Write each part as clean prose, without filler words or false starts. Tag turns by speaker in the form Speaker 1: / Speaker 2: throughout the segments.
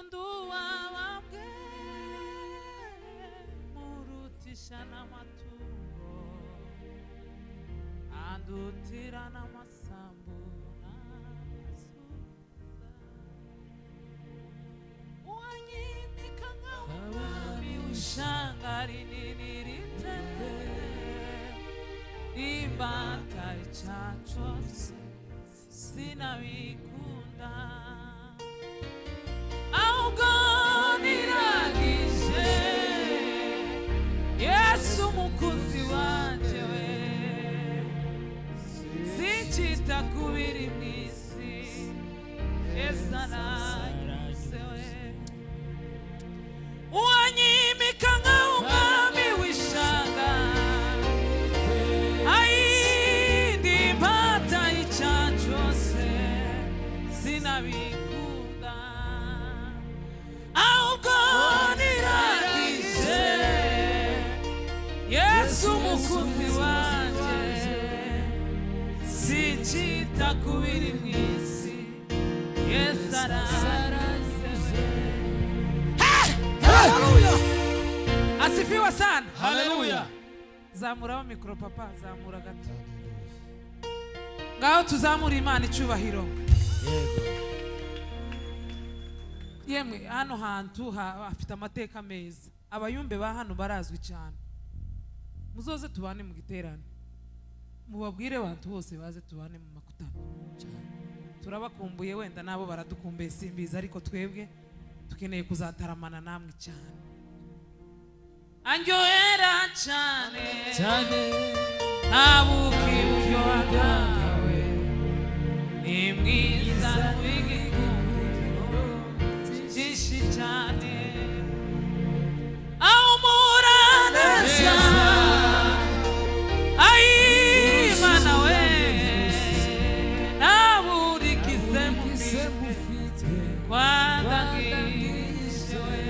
Speaker 1: mundu wababwe murutisha n'amatungo andutira n'amasambu n'amasuka wanyimika nk'umwami w'ishanga rinini ritete imbata icyacose sinabikunda ahubwo niragije Yesu umukunzi wanje we sinchita kubiri mwisi Yesu aranyuze we wanyimika nk'umwami w'ishanga ayindi mbata icyacose sinabikunda ahubwo niragije Yesu umukunzi wanje sinchita kubiri mwisi Yesu aranyuze. Haleluya, asifiwe sana.
Speaker 2: Haleluya.
Speaker 1: Zamuraho mikro papa, zamura gato. Ngaho tuzamura Imana icyubahiro.
Speaker 2: Yego.
Speaker 1: Yemwe hano hantu hafite amateka meza. Abayumbe ba hano barazwi cyane. Muzoze tubane mu giterane. Mubabwire abantu bose baze tubane mu makutano. Turabakumbuye wenda nabo baradukumbuye simbiza ariko twebwe tukeneye kuzataramana namwe cyane. Anjoera cyane abuki uryoha bwawe ni mwiza w'igikundiro cyinshi cyane awumuraneza ayimana we naburikize mufite kwandagije we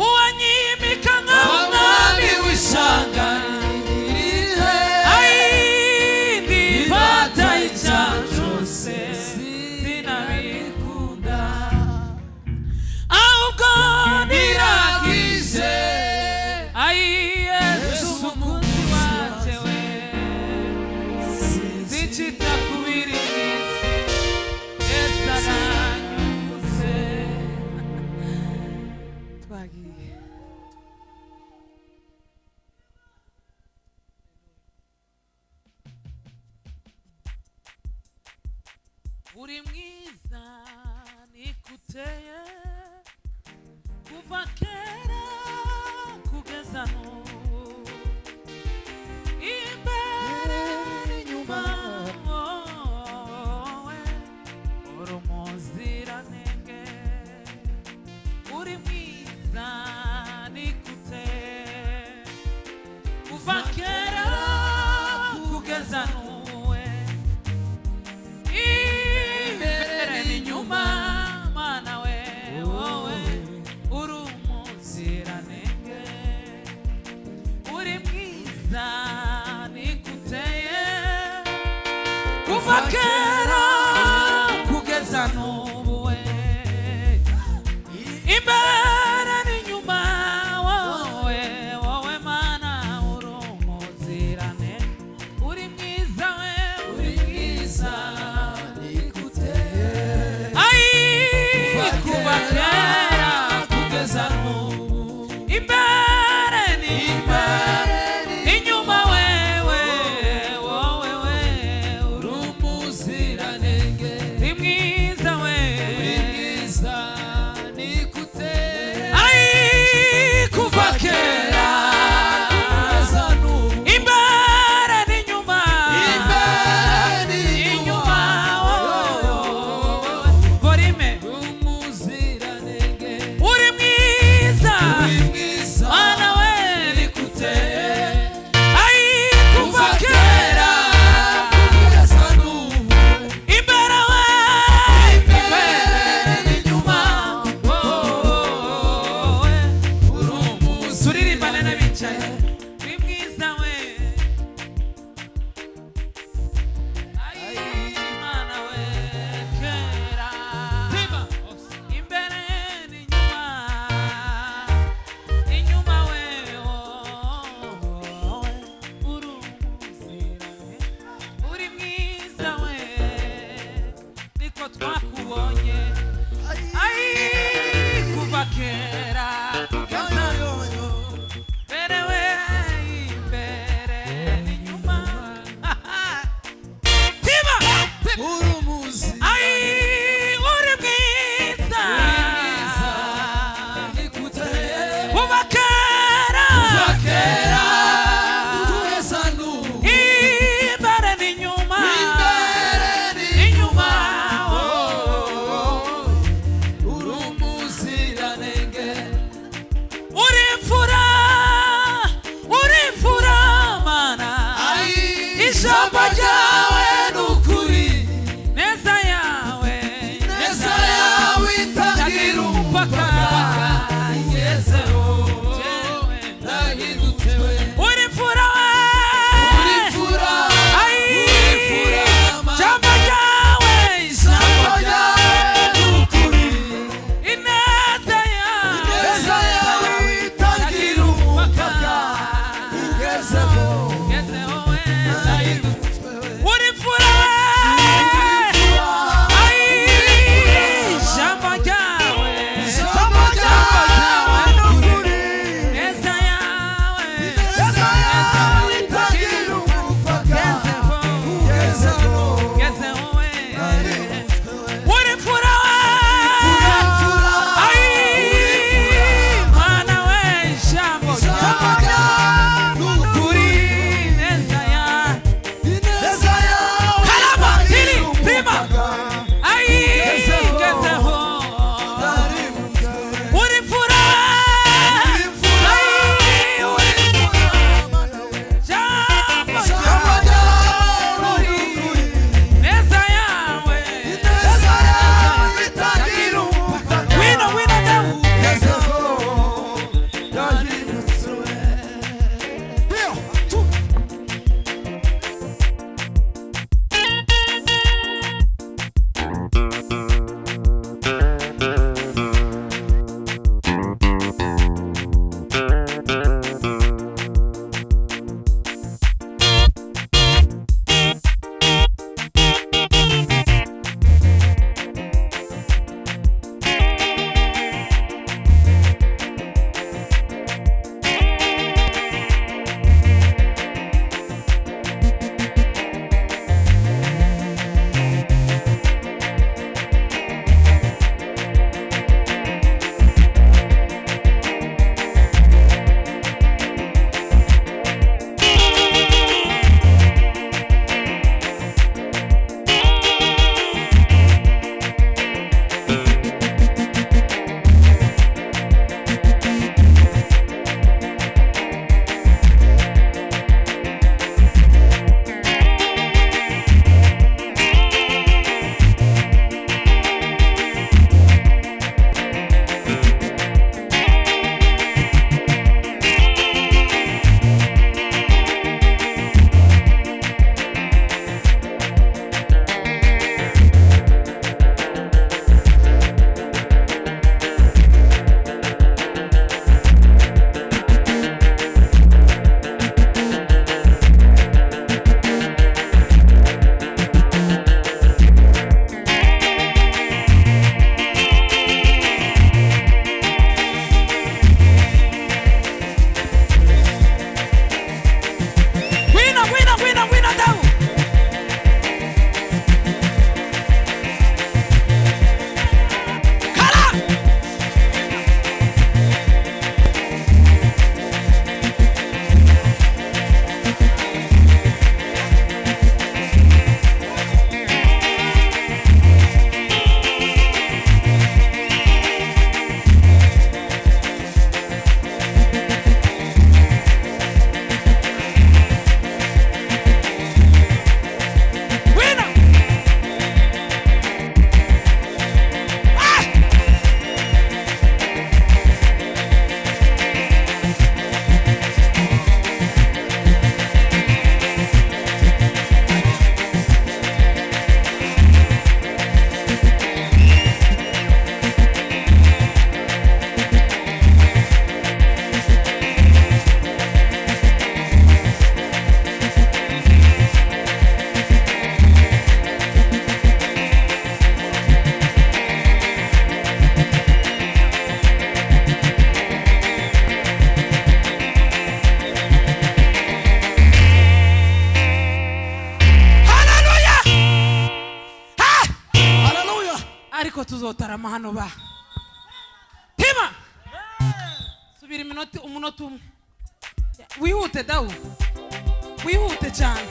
Speaker 1: uwanyimika nk'umwami w'ishanga ayindi mbata icyacose sinabikunda ahubwo niragije Yesu umukunzi wanje we sinchita kubiri mwisi Yesu aranyuze. Twagiye uri mwiza nikuteye kuva kera kugeza n'ubu imbere n'inyuma wowe uri umuziranenge uri mwiza nikuteye kuva kera kugeza n'ubu imbere n'inyuma mana we wowe uri umuziranenge tuzotarama hano ba hima subira umunota umwe wihute dawu wihute cyane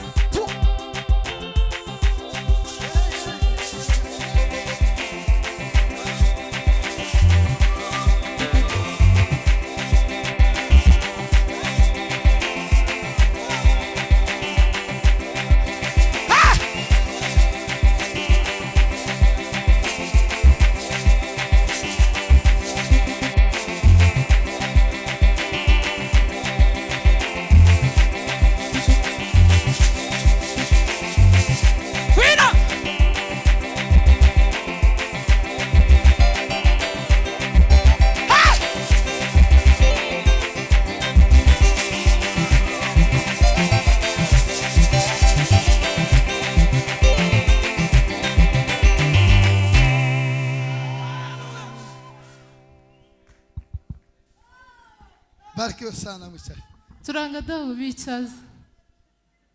Speaker 2: Barikiwe sana mwicaye.
Speaker 3: Turanga daho bicaza.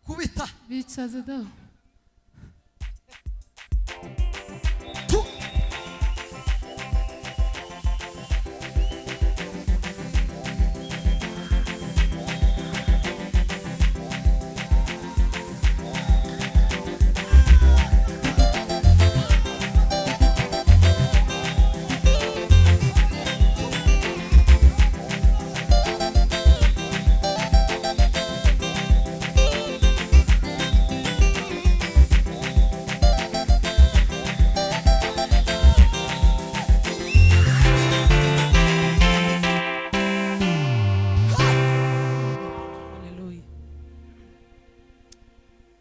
Speaker 2: Kubita.
Speaker 3: Bicaza daho.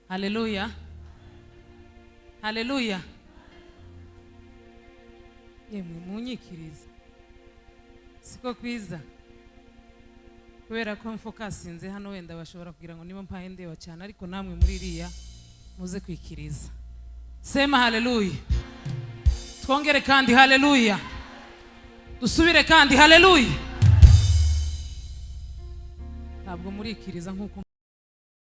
Speaker 1: Haleluya. Haleluya. Yemwe munyikiriza. Siko kwiza. Kubera ko mfokasinze hano wenda bashobora kugira ngo niba mpaye ndeba cyane ariko namwe muri iriya muze kwikiriza. Sema haleluya. Twongere kandi haleluya. Dusubire kandi haleluya. Ntabwo murikiriza nkuko